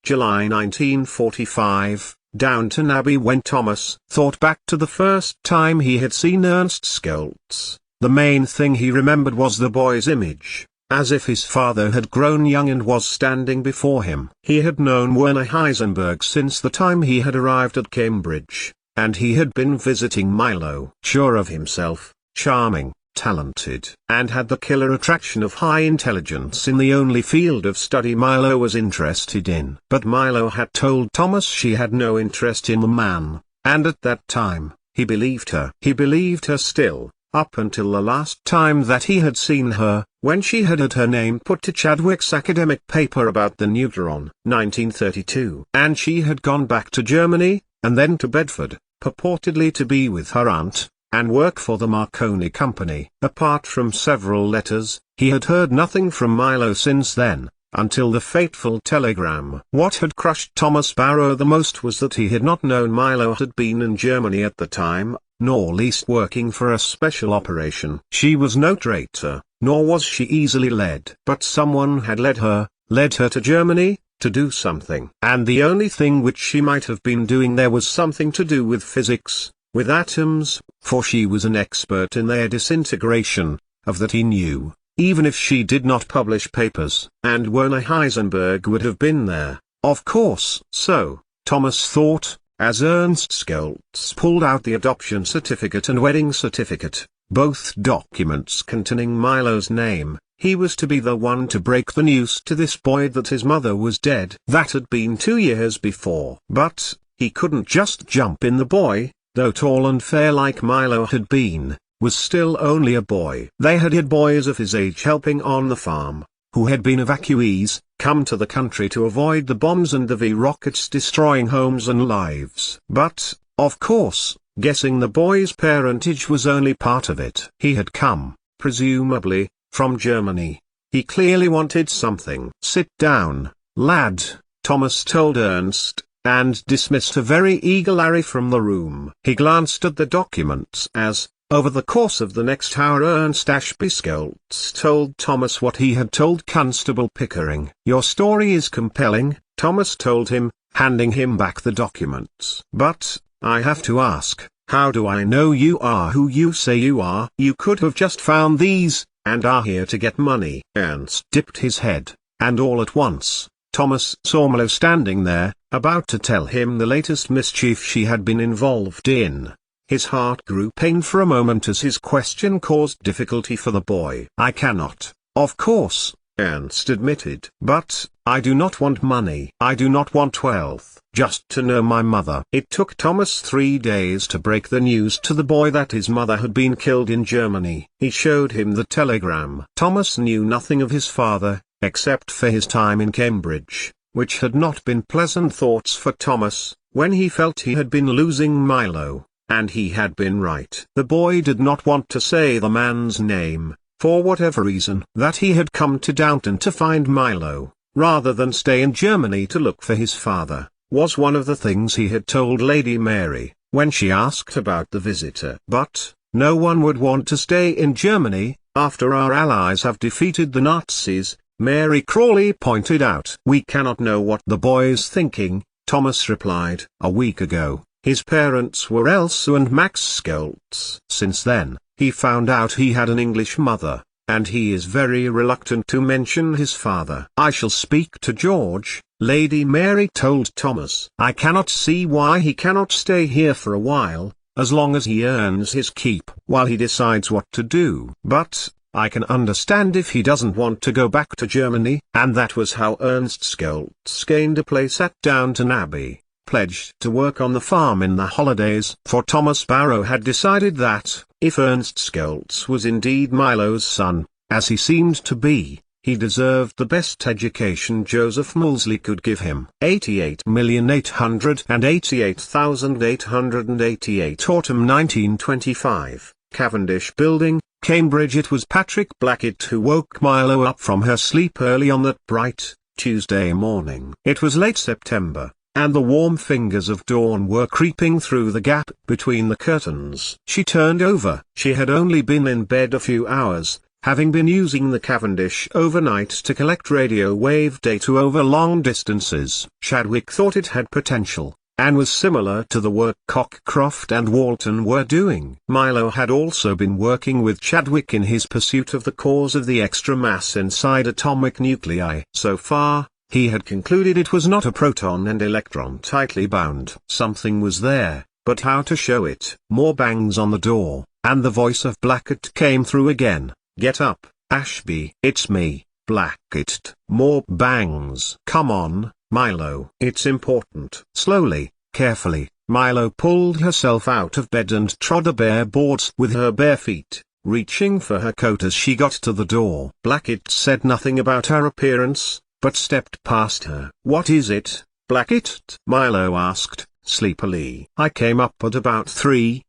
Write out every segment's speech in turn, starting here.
July 1945, Downton Abbey. When Thomas thought back to the first time he had seen Ernst Scholz, the main thing he remembered was the boy's image, as if his father had grown young and was standing before him. He had known Werner Heisenberg since the time he had arrived at Cambridge, and he had been visiting Milo. Sure of himself, charming, talented, and had the killer attraction of high intelligence in the only field of study Milo was interested in. But Milo had told Thomas she had no interest in the man, and at that time, he believed her. He believed her still, up until the last time that he had seen her, when she had her name put to Chadwick's academic paper about the neutron, 1932. And she had gone back to Germany, and then to Bedford, purportedly to be with her aunt, and work for the Marconi Company. Apart from several letters, he had heard nothing from Milo since then, until the fateful telegram. What had crushed Thomas Barrow the most was that he had not known Milo had been in Germany at the time, nor least working for a special operation. She was no traitor, nor was she easily led. But someone had led her to Germany, to do something. And the only thing which she might have been doing there was something to do with physics, with atoms, for she was an expert in their disintegration. Of that he knew, even if she did not publish papers. And Werner Heisenberg would have been there, of course. So, Thomas thought, as Ernst Scholz pulled out the adoption certificate and wedding certificate, both documents containing Milo's name, he was to be the one to break the news to this boy that his mother was dead. That had been 2 years before. But, he couldn't just jump in. The boy, though tall and fair like Milo had been, was still only a boy. They had boys of his age helping on the farm, who had been evacuees, come to the country to avoid the bombs and the V-rockets destroying homes and lives. But, of course, guessing the boy's parentage was only part of it. He had come, presumably, from Germany. He clearly wanted something. Sit down, lad, Thomas told Ernst, and dismissed a very eager Larry from the room. He glanced at the documents as, over the course of the next hour, Ernst Ashby Scholz told Thomas what he had told Constable Pickering. Your story is compelling, Thomas told him, handing him back the documents. But, I have to ask, how do I know you are who you say you are? You could have just found these, and are here to get money. Ernst dipped his head, and all at once, Thomas saw Milo standing there, about to tell him the latest mischief she had been involved in. His heart grew pain for a moment as his question caused difficulty for the boy. I cannot, of course, Ernst admitted. But, I do not want money. I do not want wealth. Just to know my mother. It took Thomas 3 days to break the news to the boy that his mother had been killed in Germany. He showed him the telegram. Thomas knew nothing of his father, except for his time in Cambridge, which had not been pleasant thoughts for Thomas, when he felt he had been losing Milo. And he had been right. The boy did not want to say the man's name, for whatever reason. That he had come to Downton to find Milo, rather than stay in Germany to look for his father, was one of the things he had told Lady Mary, when she asked about the visitor. But, no one would want to stay in Germany, after our allies have defeated the Nazis, Mary Crawley pointed out. We cannot know what the boy is thinking, Thomas replied. A week ago, his parents were Elsa and Max Scholz. Since then, he found out he had an English mother, and he is very reluctant to mention his father. I shall speak to George, Lady Mary told Thomas. I cannot see why he cannot stay here for a while, as long as he earns his keep, while he decides what to do. But, I can understand if he doesn't want to go back to Germany. And that was how Ernst Scholz gained a place at Downton Abbey, pledged to work on the farm in the holidays. For Thomas Barrow had decided that, if Ernst Scholz was indeed Milo's son, as he seemed to be, he deserved the best education Joseph Molesley could give him. 88,888,888 Autumn 1925, Cavendish Building, Cambridge. It was Patrick Blackett who woke Milo up from her sleep early on that bright, Tuesday morning. It was late September, and the warm fingers of dawn were creeping through the gap between the curtains. She turned over. She had only been in bed a few hours, Having been using the Cavendish overnight to collect radio wave data over long distances, Chadwick thought it had potential, and was similar to the work Cockcroft and Walton were doing. Milo had also been working with Chadwick in his pursuit of the cause of the extra mass inside atomic nuclei. So far, he had concluded it was not a proton and electron tightly bound. Something was there, but how to show it? More bangs on the door, and the voice of Blackett came through again. "Get up, Ashby." "It's me, Blackett." More bangs. "Come on, Milo. It's important." Slowly, carefully, Milo pulled herself out of bed and trod the bare boards with her bare feet, reaching for her coat as she got to the door. Blackett said nothing about her appearance, but stepped past her. "What is it, Blackett?" Milo asked, sleepily. "I came up at about 3.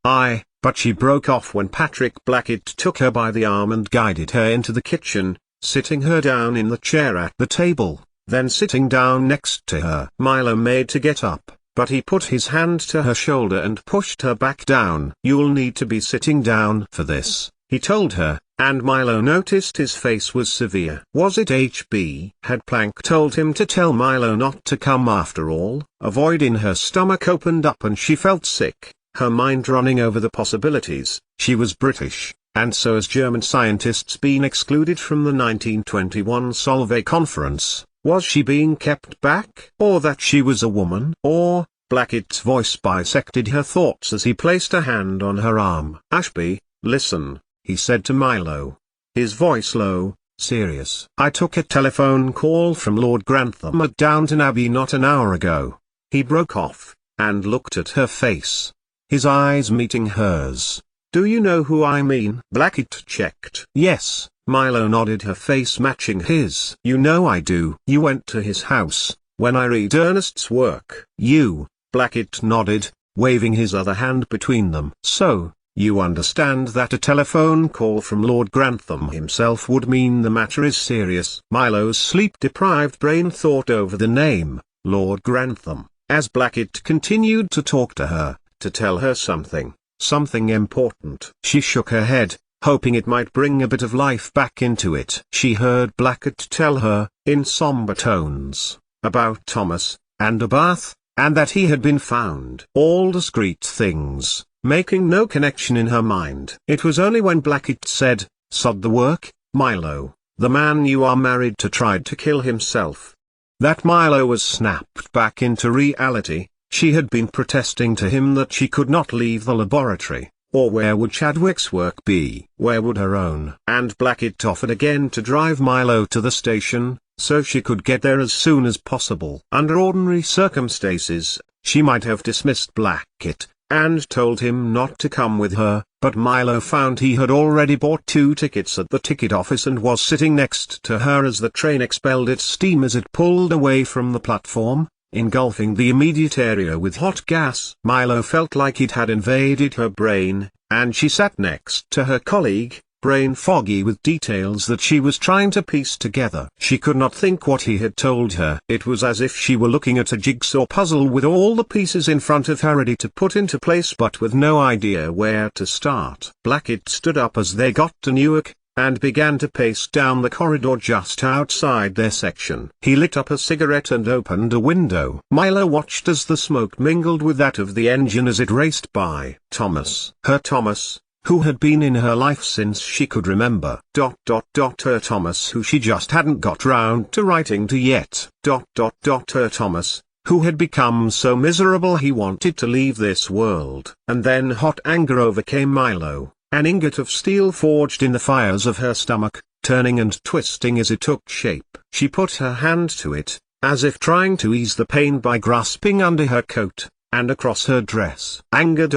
But she broke off when Patrick Blackett took her by the arm and guided her into the kitchen, sitting her down in the chair at the table, then sitting down next to her. Milo made to get up, but he put his hand to her shoulder and pushed her back down. "You'll need to be sitting down for this," he told her, and Milo noticed his face was severe. Was it HB? Had Planck told him to tell Milo not to come after all? A void in her stomach opened up and she felt sick, her mind running over the possibilities. She was British, and so as German scientists being excluded from the 1921 Solvay conference. Was she being kept back? Or that she was a woman? Or, Blackett's voice bisected her thoughts as he placed a hand on her arm. "Ashby, listen," he said to Milo. His voice low, serious. "I took a telephone call from Lord Grantham at Downton Abbey not an hour ago." He broke off, and looked at her face, his eyes meeting hers. "Do you know who I mean?" Blackett checked. "Yes." Milo nodded, her face matching his. "You know I do. You went to his house, when I read Ernest's work." "You?" Blackett nodded, waving his other hand between them. "So, you understand that a telephone call from Lord Grantham himself would mean the matter is serious." Milo's sleep-deprived brain thought over the name, Lord Grantham, as Blackett continued to talk to her, to tell her something important. She shook her head, hoping it might bring a bit of life back into it. She heard Blackett tell her, in somber tones, about Thomas, and a bath, and that he had been found. All discreet things, making no connection in her mind. It was only when Blackett said, "Sod the work, Milo, the man you are married to tried to kill himself," that Milo was snapped back into reality. She had been protesting to him that she could not leave the laboratory, or where would Chadwick's work be? Where would her own? And Blackett offered again to drive Milo to the station, so she could get there as soon as possible. Under ordinary circumstances, she might have dismissed Blackett, and told him not to come with her, but Milo found he had already bought 2 tickets at the ticket office and was sitting next to her as the train expelled its steam as it pulled away from the platform, engulfing the immediate area with hot gas. Milo felt like it had invaded her brain, and she sat next to her colleague, brain foggy with details that she was trying to piece together. She could not think what he had told her. It was as if she were looking at a jigsaw puzzle with all the pieces in front of her ready to put into place but with no idea where to start. Blackett stood up as they got to Newark, and began to pace down the corridor just outside their section. He lit up a cigarette and opened a window. Milo watched as the smoke mingled with that of the engine as it raced by. Thomas. Her Thomas, who had been in her life since she could remember. Her Thomas who she just hadn't got round to writing to yet. Her Thomas, who had become so miserable he wanted to leave this world. And then hot anger overcame Milo. An ingot of steel forged in the fires of her stomach, turning and twisting as it took shape. She put her hand to it, as if trying to ease the pain by grasping under her coat, and across her dress. Anger.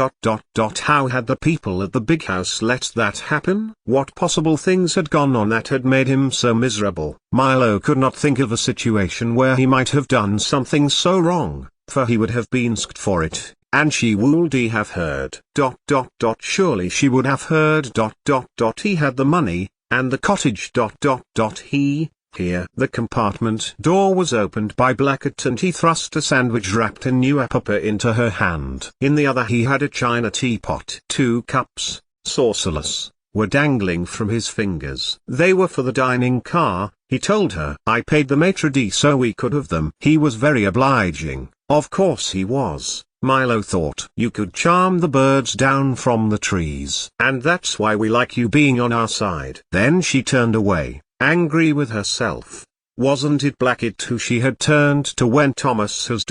How had the people at the big house let that happen? What possible things had gone on that had made him so miserable? Milo could not think of a situation where he might have done something so wrong, for he would have been sked for it. And she would have heard. Surely she would have heard. He had the money, and the cottage. Here. The compartment door was opened by Blackett and he thrust a sandwich wrapped in newspaper into her hand. In the other he had a china teapot. 2 cups, saucerless, were dangling from his fingers. They were for the dining car, he told her. I paid the maitre d' so we could have them. He was very obliging. Of course he was, Milo thought. You could charm the birds down from the trees. And that's why we like you being on our side. Then she turned away, angry with herself. Wasn't it Blackett who she had turned to when Thomas has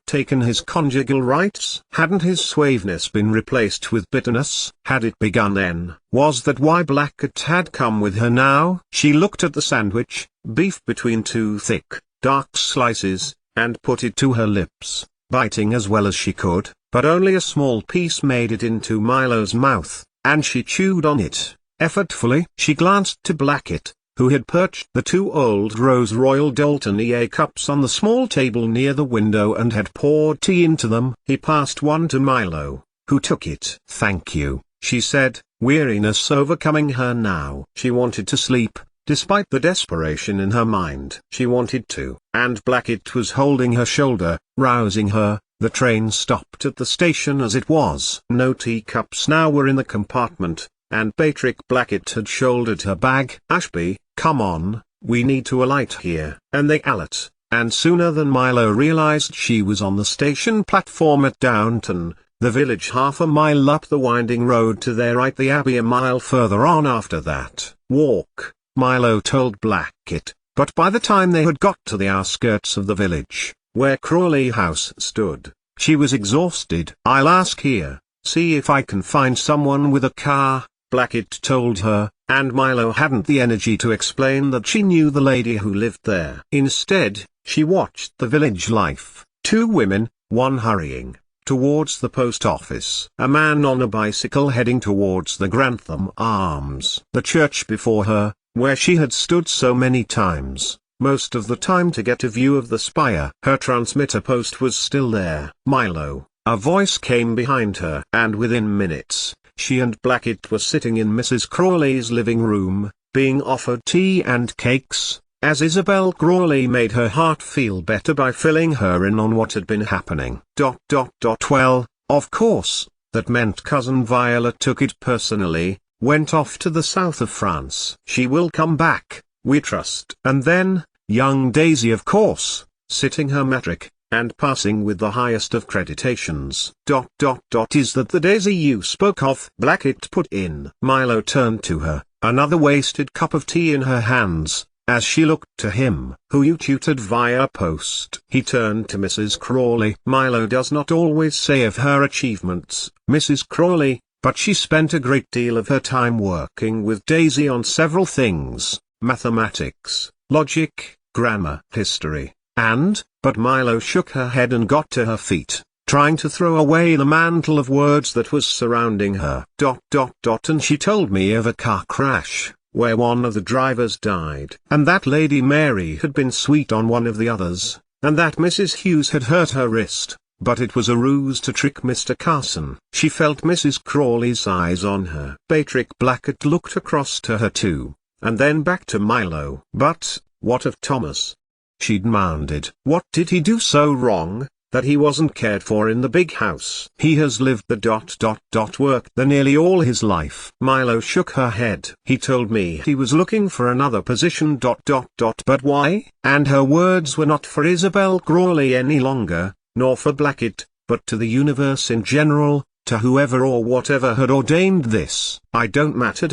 taken his conjugal rights? Hadn't his suaveness been replaced with bitterness? Had it begun then? Was that why Blackett had come with her now? She looked at the sandwich, beef between two thick, dark slices, and put it to her lips, biting as well as she could, but only a small piece made it into Milo's mouth, and she chewed on it, effortfully. She glanced to Blackett, who had perched the 2 old Rose Royal Downton EA cups on the small table near the window and had poured tea into them. He passed one to Milo, who took it. Thank you, she said, weariness overcoming her now. She wanted to sleep, despite the desperation in her mind. She wanted to. And Blackett was holding her shoulder, rousing her. The train stopped at the station as it was. No teacups now were in the compartment, and Patrick Blackett had shouldered her bag. Ashby, come on, we need to alight here. And they alight, and sooner than Milo realized she was on the station platform at Downton, the village half a mile up the winding road to their right, the Abbey a mile further on after that. Walk, Milo told Blackett, but by the time they had got to the outskirts of the village, where Crawley House stood, she was exhausted. I'll ask here, see if I can find someone with a car, Blackett told her, and Milo hadn't the energy to explain that she knew the lady who lived there. Instead, she watched the village life. 2 women, one hurrying towards the post office. A man on a bicycle heading towards the Grantham Arms. The church before her, where she had stood so many times, most of the time to get a view of the spire. Her transmitter post was still there. Milo, a voice came behind her. And within minutes, she and Blackett were sitting in Mrs. Crawley's living room, being offered tea and cakes, as Isabel Crawley made her heart feel better by filling her in on what had been happening. Well, of course, that meant Cousin Violet took it personally, went off to the south of France. She will come back, we trust. And then, young Daisy, of course, sitting her matric, and passing with the highest of creditations. Is that the Daisy you spoke of? Blackett put in. Milo turned to her, another wasted cup of tea in her hands, as she looked to him. Who you tutored via post? He turned to Mrs. Crawley. Milo does not always say of her achievements, Mrs. Crawley, but she spent a great deal of her time working with Daisy on several things, mathematics, logic, grammar, history, but Milo shook her head and got to her feet, trying to throw away the mantle of words that was surrounding her. And she told me of a car crash, where one of the drivers died, and that Lady Mary had been sweet on one of the others, and that Mrs. Hughes had hurt her wrist, but it was a ruse to trick Mr. Carson. She felt Mrs. Crawley's eyes on her. Patrick Blackett looked across to her too, and then back to Milo. But, what of Thomas? She demanded. What did he do so wrong, that he wasn't cared for in the big house? He has lived the work there nearly all his life. Milo shook her head. He told me he was looking for another position. But why? And her words were not for Isabel Crawley any longer, nor for Blackett, but to the universe in general, to whoever or whatever had ordained this. I don't matter.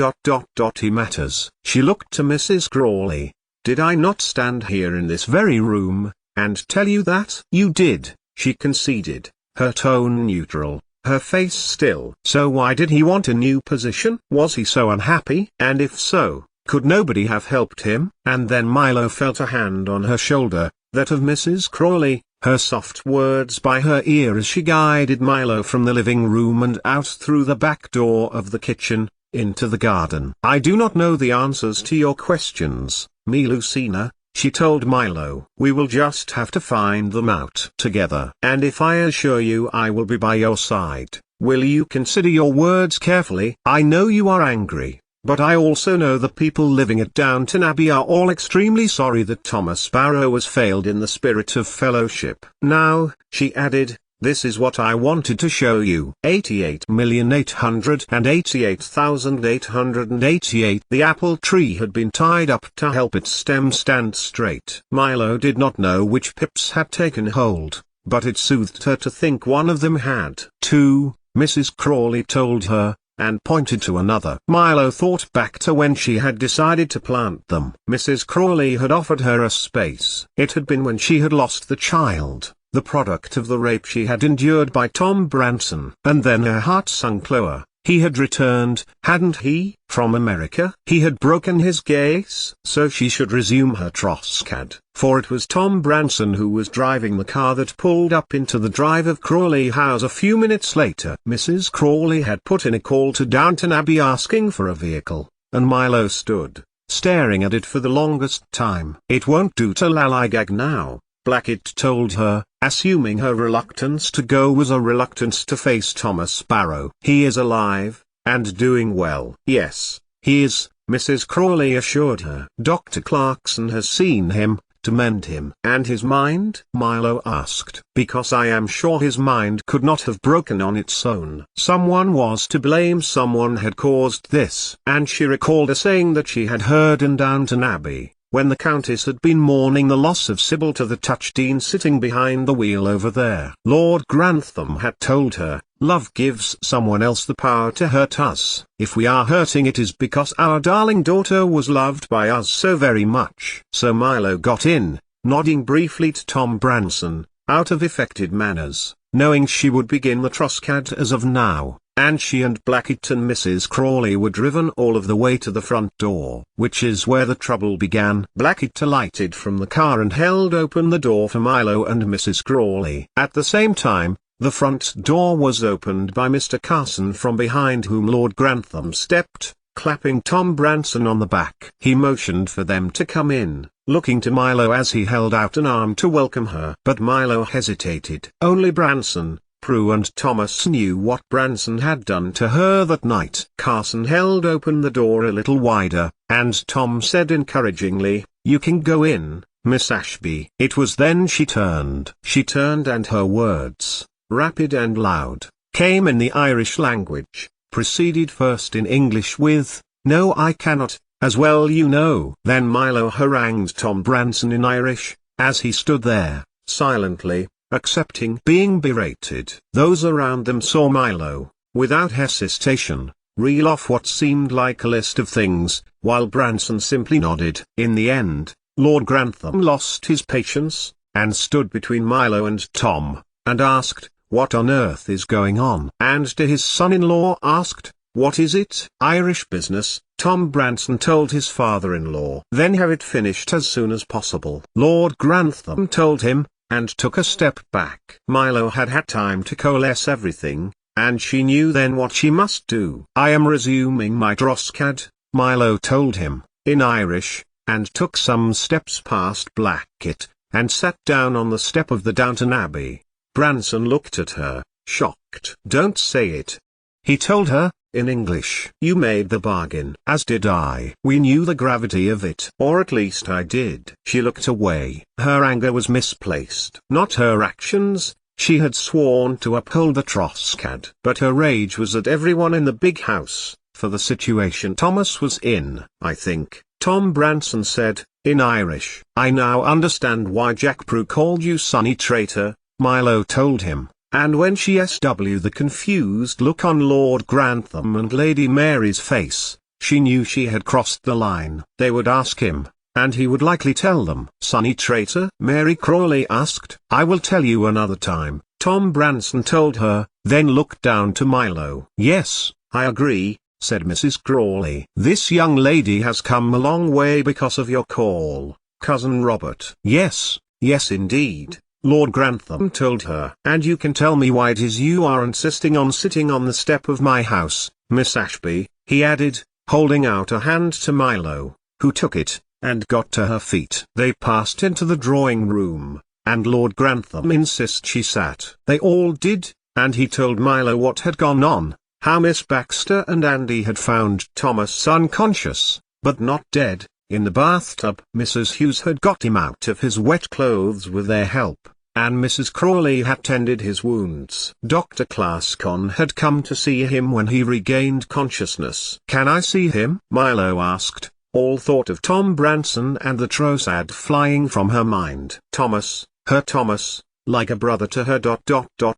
He matters. She looked to Mrs. Crawley. Did I not stand here in this very room, and tell you that? You did, she conceded, her tone neutral, her face still. So why did he want a new position? Was he so unhappy? And if so, could nobody have helped him? And then Milo felt a hand on her shoulder, that of Mrs. Crawley, her soft words by her ear as she guided Milo from the living room and out through the back door of the kitchen, into the garden. I do not know the answers to your questions, me Lucina, she told Milo. We will just have to find them out together. And if I assure you I will be by your side, will you consider your words carefully? I know you are angry, but I also know the people living at Downton Abbey are all extremely sorry that Thomas Barrow has failed in the spirit of fellowship. Now, she added, This is what I wanted to show you. 88,888,888. The apple tree had been tied up to help its stem stand straight. Milo did not know which pips had taken hold, but it soothed her to think one of them had. 2, Mrs. Crawley told her, and pointed to another. Milo thought back to when she had decided to plant them. Mrs. Crawley had offered her a space. It had been when she had lost the child, the product of the rape she had endured by Tom Branson. And then her heart sunk lower. He had returned, hadn't he, from America? He had broken his gaze, so she should resume her Troscad. For it was Tom Branson who was driving the car that pulled up into the drive of Crawley House a few minutes later. Mrs. Crawley had put in a call to Downton Abbey asking for a vehicle, and Milo stood, staring at it for the longest time. It won't do to lollygag now, Blackett told her, assuming her reluctance to go was a reluctance to face Thomas Barrow. He is alive, and doing well. Yes, he is, Mrs. Crawley assured her. Dr. Clarkson has seen him, to mend him. And his mind? Milo asked. Because I am sure his mind could not have broken on its own. Someone was to blame, someone had caused this. And she recalled a saying that she had heard in Downton Abbey, when the Countess had been mourning the loss of Sybil, to the touch Dean sitting behind the wheel over there. Lord Grantham had told her, love gives someone else the power to hurt us. If we are hurting, it is because our darling daughter was loved by us so very much. So Milo got in, nodding briefly to Tom Branson, out of affected manners, knowing she would begin the Troscad as of now. And she and Blackett and Mrs. Crawley were driven all of the way to the front door, which is where the trouble began. Blackett alighted from the car and held open the door for Milo and Mrs. Crawley. At the same time, the front door was opened by Mr. Carson from behind, whom Lord Grantham stepped, clapping Tom Branson on the back. He motioned for them to come in, looking to Milo as he held out an arm to welcome her. But Milo hesitated. Only Branson, Prue and Thomas knew what Branson had done to her that night. Carson held open the door a little wider, and Tom said encouragingly, "You can go in, Miss Ashby." It was then she turned. And her words, rapid and loud, came in the Irish language, preceded first in English with, "No, I cannot, as well you know." Then Milo harangued Tom Branson in Irish, as he stood there, silently, accepting being berated. Those around them saw Milo, without hesitation, reel off what seemed like a list of things, while Branson simply nodded. In the end, Lord Grantham lost his patience, and stood between Milo and Tom, and asked, "What on earth is going on?" And to his son-in-law asked, "What is it?" "Irish business," Tom Branson told his father-in-law. "Then have it finished as soon as possible," Lord Grantham told him, and took a step back. Milo had had time to coalesce everything, and she knew then what she must do. "I am resuming my Troscad," Milo told him, in Irish, and took some steps past Blackett, and sat down on the step of the Downton Abbey. Branson looked at her, shocked. "Don't say it," he told her, in English. "You made the bargain." "As did I." "We knew the gravity of it. Or at least I did." She looked away. Her anger was misplaced. Not her actions. She had sworn to uphold the Troscad. But her rage was at everyone in the big house, for the situation Thomas was in. "I think," Tom Branson said, in Irish. "I now understand why Jack Prue called you sonny traitor," Milo told him. And when she saw the confused look on Lord Grantham and Lady Mary's face, she knew she had crossed the line. They would ask him, and he would likely tell them. "Sonny traitor?" Mary Crawley asked. "I will tell you another time," Tom Branson told her, then looked down to Milo. "Yes, I agree," said Mrs. Crawley. "This young lady has come a long way because of your call, Cousin Robert." "Yes, yes indeed," Lord Grantham told her. "And you can tell me why it is you are insisting on sitting on the step of my house, Miss Ashby," he added, holding out a hand to Milo, who took it, and got to her feet. They passed into the drawing room, and Lord Grantham insisted she sat. They all did, and he told Milo what had gone on, how Miss Baxter and Andy had found Thomas unconscious, but not dead, in the bathtub. Mrs. Hughes had got him out of his wet clothes with their help, and Mrs. Crawley had tended his wounds. Dr. Clascon had come to see him when he regained consciousness. "Can I see him?" Milo asked. All thought of Tom Branson and the Trossard flying from her mind. Thomas, her Thomas, like a brother to her.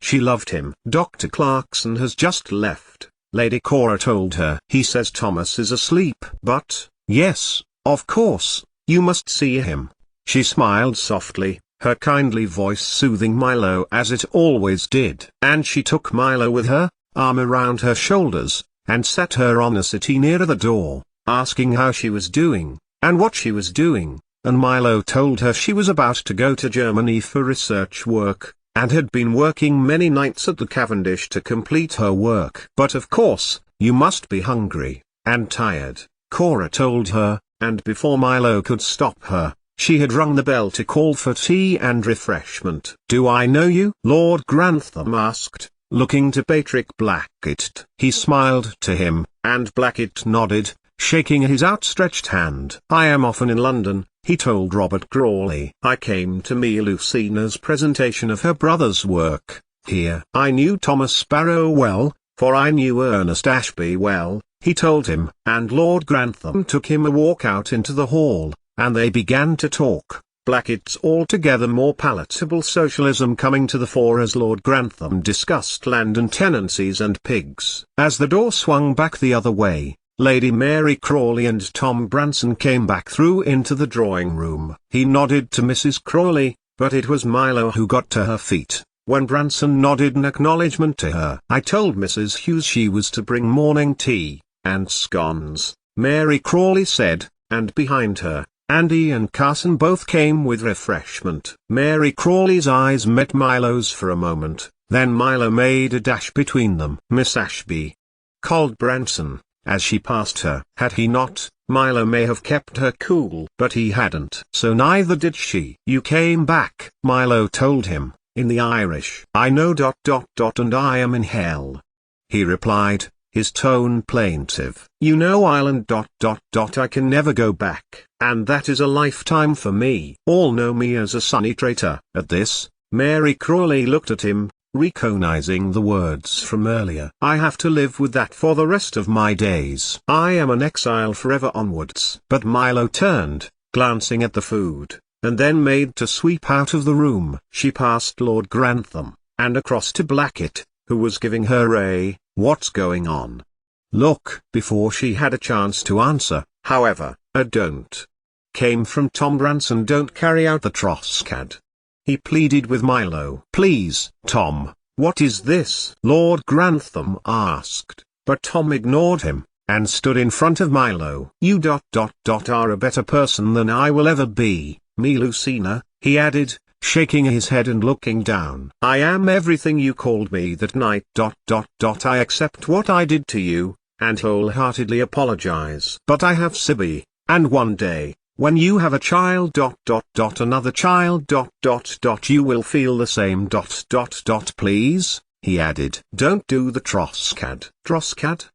She loved him. "Dr. Clarkson has just left," Lady Cora told her. "He says Thomas is asleep." "But, yes, of course, you must see him." She smiled softly, her kindly voice soothing Milo as it always did. And she took Milo with her, arm around her shoulders, and sat her on a settee near the door, asking how she was doing, and what she was doing. And Milo told her she was about to go to Germany for research work, and had been working many nights at the Cavendish to complete her work. "But of course, you must be hungry, and tired," Cora told her, and before Milo could stop her, she had rung the bell to call for tea and refreshment. "Do I know you?" Lord Grantham asked, looking to Patrick Blackett. He smiled to him, and Blackett nodded, shaking his outstretched hand. "I am often in London," he told Robert Crawley. "I came to me Lucina's presentation of her brother's work here." "I knew Thomas Sparrow well, for I knew Ernest Ashby well," he told him. And Lord Grantham took him a walk out into the hall, and they began to talk, Blackett's altogether more palatable socialism coming to the fore as Lord Grantham discussed land and tenancies and pigs. As the door swung back the other way, Lady Mary Crawley and Tom Branson came back through into the drawing room. He nodded to Mrs. Crawley, but it was Milo who got to her feet, when Branson nodded in acknowledgement to her. "I told Mrs. Hughes she was to bring morning tea, and scones," Mary Crawley said, and behind her, Andy and Carson both came with refreshment. Mary Crawley's eyes met Milo's for a moment, then Milo made a dash between them. "Miss Ashby," called Branson, as she passed her. Had he not, Milo may have kept her cool. But he hadn't. So neither did she. "You came back," Milo told him, in the Irish. "I know ... and I am in hell," he replied, his tone plaintive. "You know Ireland ... I can never go back, and that is a lifetime for me. All know me as a sunny traitor." At this, Mary Crawley looked at him, recognizing the words from earlier. "I have to live with that for the rest of my days. I am an exile forever onwards." But Milo turned, glancing at the food, and then made to sweep out of the room. She passed Lord Grantham, and across to Blackett, who was giving her a "What's going on?" look. Before she had a chance to answer, however, a "Don't" came from Tom Branson. "Don't carry out the Trossard," he pleaded with Milo. "Please, Tom, what is this?" Lord Grantham asked, but Tom ignored him, and stood in front of Milo. "You ... are a better person than I will ever be, me Lucina," he added, shaking his head and looking down. "I am everything you called me that night ... I accept what I did to you, and wholeheartedly apologize. But I have Sibby, and one day, when you have a child ... another child ... you will feel the same ... Please," he added. "Don't do the Trossard." "Trossard?"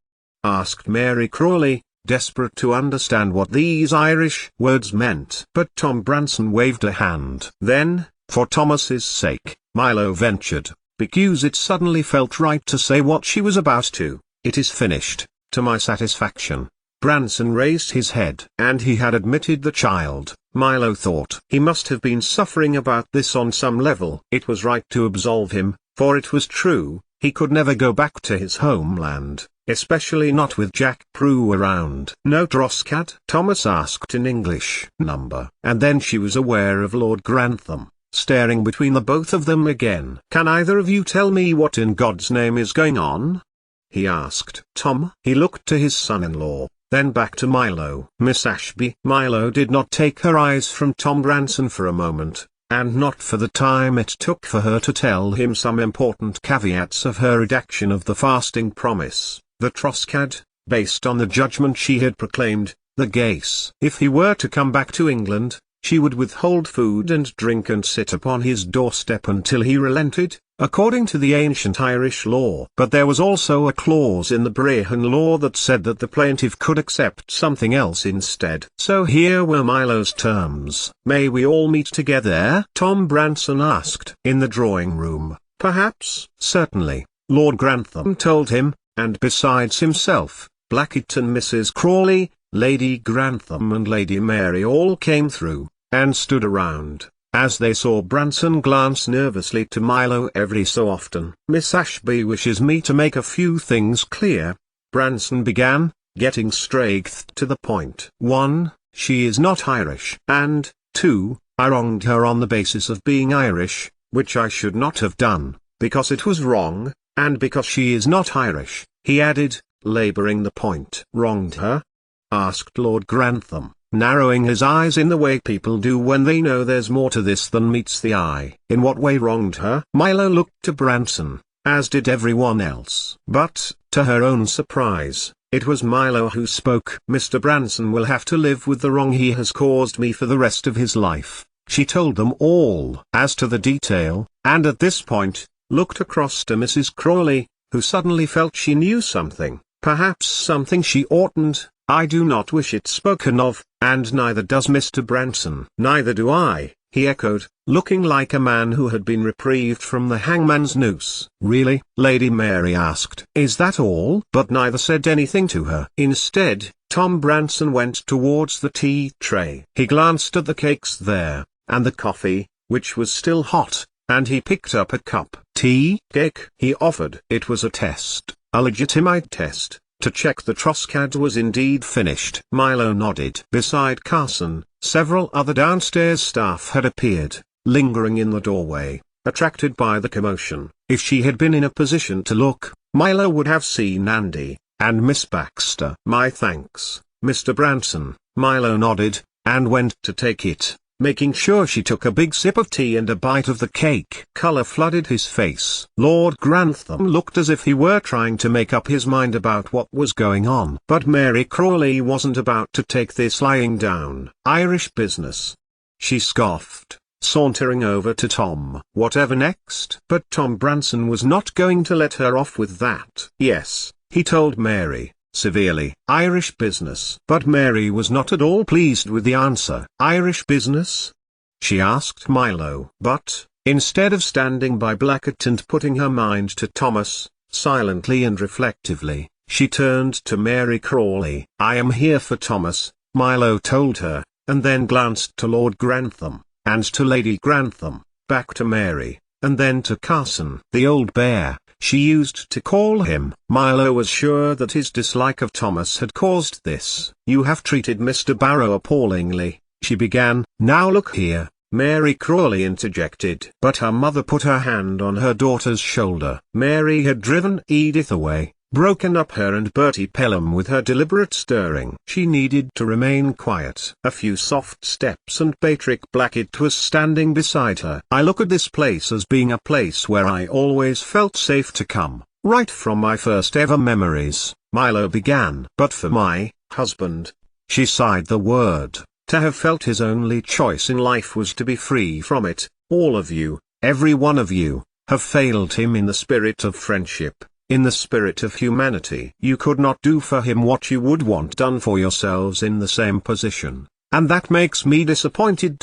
asked Mary Crawley, desperate to understand what these Irish words meant. But Tom Branson waved a hand. Then, for Thomas's sake, Milo ventured, because it suddenly felt right to say what she was about to. "It is finished, to my satisfaction." Branson raised his head. And he had admitted the child, Milo thought. He must have been suffering about this on some level. It was right to absolve him, for it was true, he could never go back to his homeland, especially not with Jack Prue around. "No Trossard?" Thomas asked in English. "Number." And then she was aware of Lord Grantham, staring between the both of them again. "Can either of you tell me what in God's name is going on?" he asked. "Tom." He looked to his son-in-law, then back to Milo. "Miss Ashby." Milo did not take her eyes from Tom Branson for a moment, and not for the time it took for her to tell him some important caveats of her redaction of the fasting promise, the Trossard, based on the judgment she had proclaimed, the Gace. If he were to come back to England, she would withhold food and drink and sit upon his doorstep until he relented, according to the ancient Irish law. But there was also a clause in the Brehon law that said that the plaintiff could accept something else instead. So here were Milo's terms. "May we all meet together?" Tom Branson asked. "In the drawing room, perhaps?" "Certainly," Lord Grantham told him, and besides himself, Blackett and Mrs. Crawley, Lady Grantham and Lady Mary all came through, and stood around. As they saw Branson glance nervously to Milo every so often. "Miss Ashby wishes me to make a few things clear," Branson began, getting straight to the point. "1. She is not Irish. And, 2. I wronged her on the basis of being Irish, which I should not have done, because it was wrong, and because she is not Irish," he added, labouring the point. "Wronged her?" asked Lord Grantham, narrowing his eyes in the way people do when they know there's more to this than meets the eye. "In what way wronged her?" Milo looked to Branson, as did everyone else. But, to her own surprise, it was Milo who spoke. "Mr. Branson will have to live with the wrong he has caused me for the rest of his life," she told them all. As to the detail, and at this point, looked across to Mrs. Crawley, who suddenly felt she knew something, perhaps something she oughtn't. "I do not wish it spoken of, and neither does Mr. Branson." "Neither do I," he echoed, looking like a man who had been reprieved from the hangman's noose. "Really?" Lady Mary asked. "Is that all?" But neither said anything to her. Instead, Tom Branson went towards the tea tray. He glanced at the cakes there, and the coffee, which was still hot, and he picked up a cup. "Tea cake?" he offered. It was a test, a legitimate test, to check the Troscad was indeed finished. Milo nodded. Beside Carson, several other downstairs staff had appeared, lingering in the doorway, attracted by the commotion. If she had been in a position to look, Milo would have seen Andy, and Miss Baxter. "My thanks, Mr. Branson." Milo nodded, and went to take it, making sure she took a big sip of tea and a bite of the cake. Colour flooded his face. Lord Grantham looked as if he were trying to make up his mind about what was going on. But Mary Crawley wasn't about to take this lying down. "Irish business," she scoffed, sauntering over to Tom. "Whatever next?" But Tom Branson was not going to let her off with that. "Yes," he told Mary, severely. "Irish business." But Mary was not at all pleased with the answer. "Irish business?" she asked Milo. But, instead of standing by Blackett and putting her mind to Thomas, silently and reflectively, she turned to Mary Crawley. "I am here for Thomas," Milo told her, and then glanced to Lord Grantham, and to Lady Grantham, back to Mary, and then to Carson. "The old bear," she used to call him. Milo was sure that his dislike of Thomas had caused this. "You have treated Mr. Barrow appallingly," she began. "Now look here," Mary Crawley interjected. But her mother put her hand on her daughter's shoulder. Mary had driven Edith away, broken up her and Bertie Pelham with her deliberate stirring. She needed to remain quiet. A few soft steps and Patrick Blackett was standing beside her. "I look at this place as being a place where I always felt safe to come, right from my first ever memories," Milo began. "But for my husband," she sighed the word, "to have felt his only choice in life was to be free from it. All of you, every one of you, have failed him in the spirit of friendship. In the spirit of humanity. You could not do for him what you would want done for yourselves in the same position, and that makes me disappointed.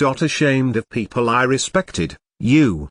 Ashamed of people I respected. You,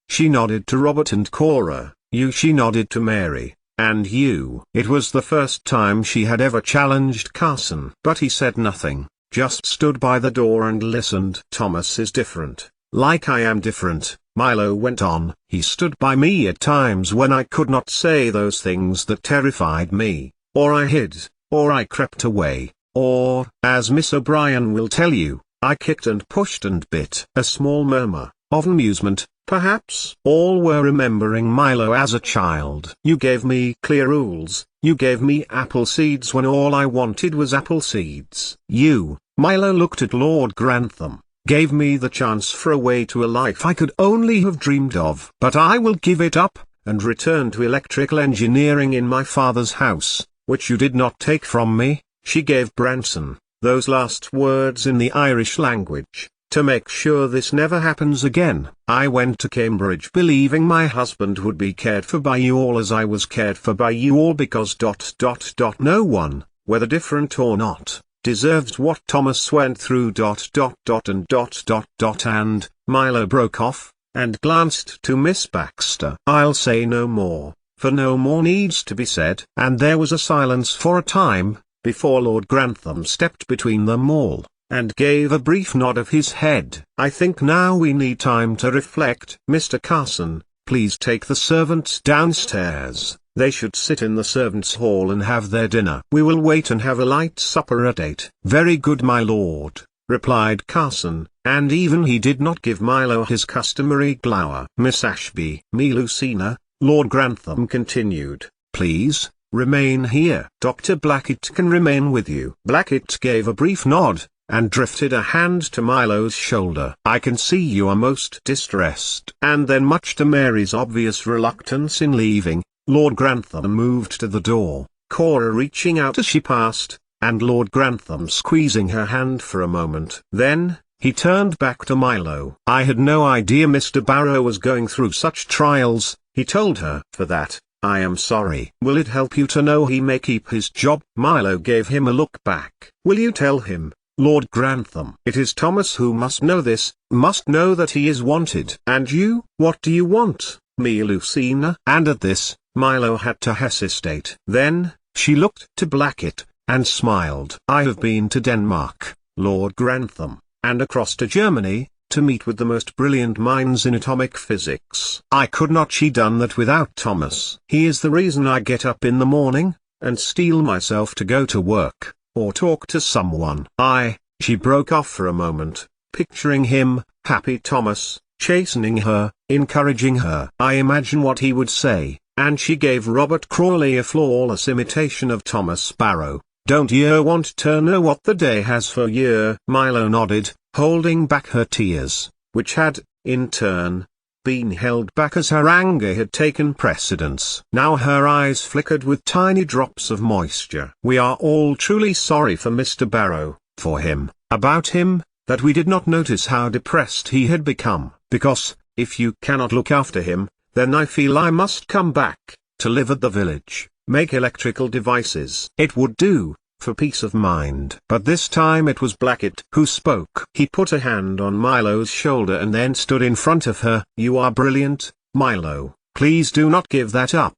she nodded to Robert and Cora, you, she nodded to Mary, and you. It was the first time she had ever challenged Carson. But he said nothing, just stood by the door and listened. "Thomas is different, like I am different," Milo went on. "He stood by me at times when I could not say those things that terrified me, or I hid, or I crept away, or, as Miss O'Brien will tell you, I kicked and pushed and bit." A small murmur, of amusement, perhaps. All were remembering Milo as a child. "You gave me clear rules, you gave me apple seeds when all I wanted was apple seeds. You," Milo looked at Lord Grantham, "gave me the chance for a way to a life I could only have dreamed of. But I will give it up, and return to electrical engineering in my father's house, which you did not take from me." She gave Branson those last words in the Irish language, To make sure this never happens again, I went to Cambridge believing my husband would be cared for by you all as I was cared for by you all because ... no one, whether different or not, deserves what Thomas went through ... and Milo broke off, and glanced to Miss Baxter. I'll say no more, for no more needs to be said. And there was a silence for a time, before Lord Grantham stepped between them all, and gave a brief nod of his head. I think now we need time to reflect. Mr. Carson, please take the servants downstairs. They should sit in the servants' hall and have their dinner. We will wait and have a light supper at 8. Very good, my lord, replied Carson, and even he did not give Milo his customary glower. Miss Ashby. Lucina, Lord Grantham continued, please, remain here. Dr. Blackett can remain with you. Blackett gave a brief nod, and drifted a hand to Milo's shoulder. I can see you are most distressed. And then, much to Mary's obvious reluctance in leaving, Lord Grantham moved to the door, Cora reaching out as she passed, and Lord Grantham squeezing her hand for a moment. Then, he turned back to Milo. I had no idea Mr. Barrow was going through such trials, he told her. For that, I am sorry. Will it help you to know he may keep his job? Milo gave him a look back. Will you tell him, Lord Grantham? It is Thomas who must know this, must know that he is wanted. And you? What do you want, me Lucina? And at this, Milo had to hesitate. Then, she looked to Blackett, and smiled. I have been to Denmark, Lord Grantham, and across to Germany, to meet with the most brilliant minds in atomic physics. I could not done that without Thomas. He is the reason I get up in the morning, and steel myself to go to work, or talk to someone. She broke off for a moment, picturing him, happy Thomas, chastening her, encouraging her. I imagine what he would say, and she gave Robert Crawley a flawless imitation of Thomas Barrow. Don't you want to know what the day has for you? Milo nodded, holding back her tears, which had, in turn, been held back as her anger had taken precedence. Now her eyes flickered with tiny drops of moisture. We are all truly sorry for Mr. Barrow, for him, about him, that we did not notice how depressed he had become. Because, if you cannot look after him, then I feel I must come back, to live at the village, make electrical devices. It would do, for peace of mind. But this time it was Blackett who spoke. He put a hand on Milo's shoulder and then stood in front of her. You are brilliant, Milo. Please do not give that up.